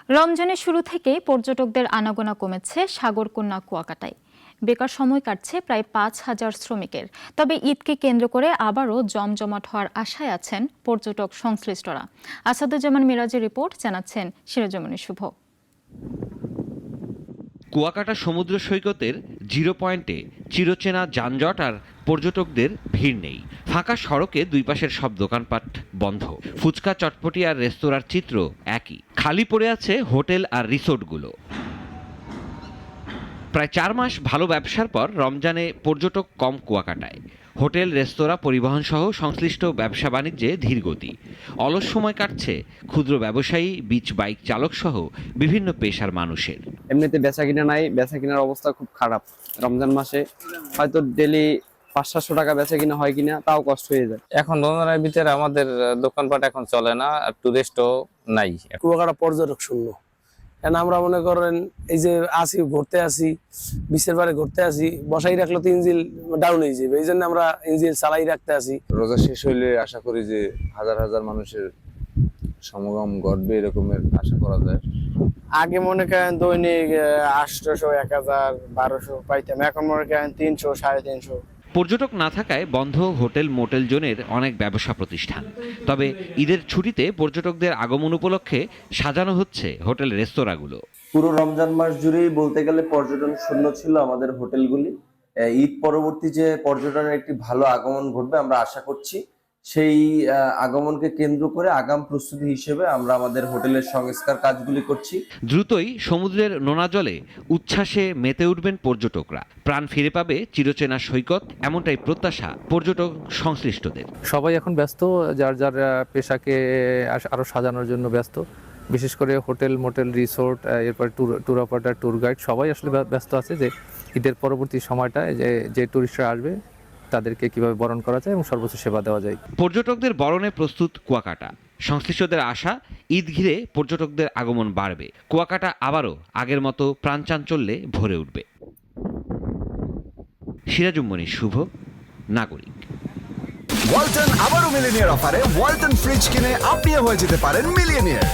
রমজানের শুরু থেকেই পর্যটকদের আনাগোনা কমেছে সাগরকন্যা কুয়াকাটায়। বেকার সময় কাটছে প্রায় 5,000 শ্রমিকের। তবে ঈদকে কেন্দ্র করে আবারও জমজমাট হওয়ার আশায় আছেন পর্যটক সংশ্লিষ্টরা। আসাদুজ্জামান মিরাজের রিপোর্ট, জানাচ্ছেন সিরাজুমনি শুভ। কুয়াকাটা সমুদ্র সৈকতের জিরো পয়েন্টে চিরচেনা যানজট আর পর্যটকদের ভিড় নেই। ফাঁকা সড়কে দুই পাশের সব দোকানপাট বন্ধ। ফুচকা, চটপটি আর রেস্তোরাঁর চিত্র একই। খালি পড়ে আছে হোটেল আর রিসোর্টগুলো। প্রায় 4 মাস ভালো ব্যবসার পর রমজানে পর্যটক কম কুয়াকাটায়। হোটেল, রেস্তোরাঁ, পরিবহন সহ সংশ্লিষ্ট ব্যবসা বাণিজ্যে ধীরগতি। অলস সময় কাটছে ক্ষুদ্র ব্যবসায়ী, বিচ বাইক চালক সহ বিভিন্ন পেশার মানুষের। এমনিতে বেচা কিনা নাই, বেচা কিনার অবস্থা খুব খারাপ। রমজান মাসে হয়তো ডেলি 500-700 টাকা বেচা কিনা হয় কিনা তাও কষ্ট হয়ে যায়। এখন রমজানের ভিতরে আমাদের দোকানপাট এখন চলে না, আর টুরিস্টও নাই। কুয়াকাটা পর্যটক শূন্য। কেন আমরা মনে করেন এই যে আসি ঘুরতে আসি, বিচের পারে ঘুরতে আসি, বসাই রাখলে তো ইঞ্জিন ডাউন হয়ে যাবে, এই জন্য আমরা ইঞ্জিন চালাই রাখতে আসি। রোজা শেষ হইলে আশা করি যে হাজার হাজার মানুষের সমাগম ঘটবে, এরকমের আশা করা যায়। আগে মনে করেন দৈনিক 800, 1000, 1200 পাইতাম, এখন মনে করেন 300, 350। পর্যটক না থাকায় বন্ধ হোটেল, মোটেল জোনের অনেক ব্যবসা প্রতিষ্ঠান। তবে ঈদের ছুটিতে পর্যটকদের আগমন উপলক্ষে সাজানো হচ্ছে হোটেল, রেস্তোরাঁগুলো। পুরো রমজান মাস জুড়েই বলতে গেলে পর্যটন শূন্য ছিল আমাদের হোটেলগুলি। ঈদ পরবর্তী যে পর্যটনের একটি ভালো আগমন ঘটবে আমরা আশা করছি। সেই আগমনকে কেন্দ্র করে আগাম প্রস্তুতি হিসেবে আমরা আমাদের হোটেলের সংস্কার কাজগুলি করছি। দ্রুতই সমুদ্রের নোনা জলে উচ্ছ্বাসে মেতে উঠবেন পর্যটকরা। প্রাণ ফিরে পাবে চিরচেনা সৈকত, এমনটাই প্রত্যাশা পর্যটক সংশ্লিষ্টদের। সবাই এখন ব্যস্ত, যার যার পেশাকে আরো সাজানোর জন্য ব্যস্ত। বিশেষ করে হোটেল, মোটেল, রিসোর্ট, এরপর ট্যুর অপারেটর, ট্যুর গাইড সবাই আসলে ব্যস্ত আছে যে ঈদের পরবর্তী সময়টায় যে ট্যুরিস্টরা আসবে তাদেরকে কিভাবে বরণ করা যায় এবং সর্বোচ্চ সেবা দেওয়া যায়। পর্যটকদের বরণে প্রস্তুত কুয়াকাটা। সংশ্লিষ্টদের আশা, ঈদ ঘিরে পর্যটকদের আগমন বাড়বে। কুয়াকাটা আবারও আগের মতো প্রাণচাঞ্চল্যে ভরে উঠবে। সিরাজুমনি শুভ, নাগরিক। ওয়ালটন আবারও মিলিনিয়ার অফারে ওয়ালটন ফ্রিজ কিনে আপনিও হয়ে যেতে পারেন মিলিয়নিয়ার।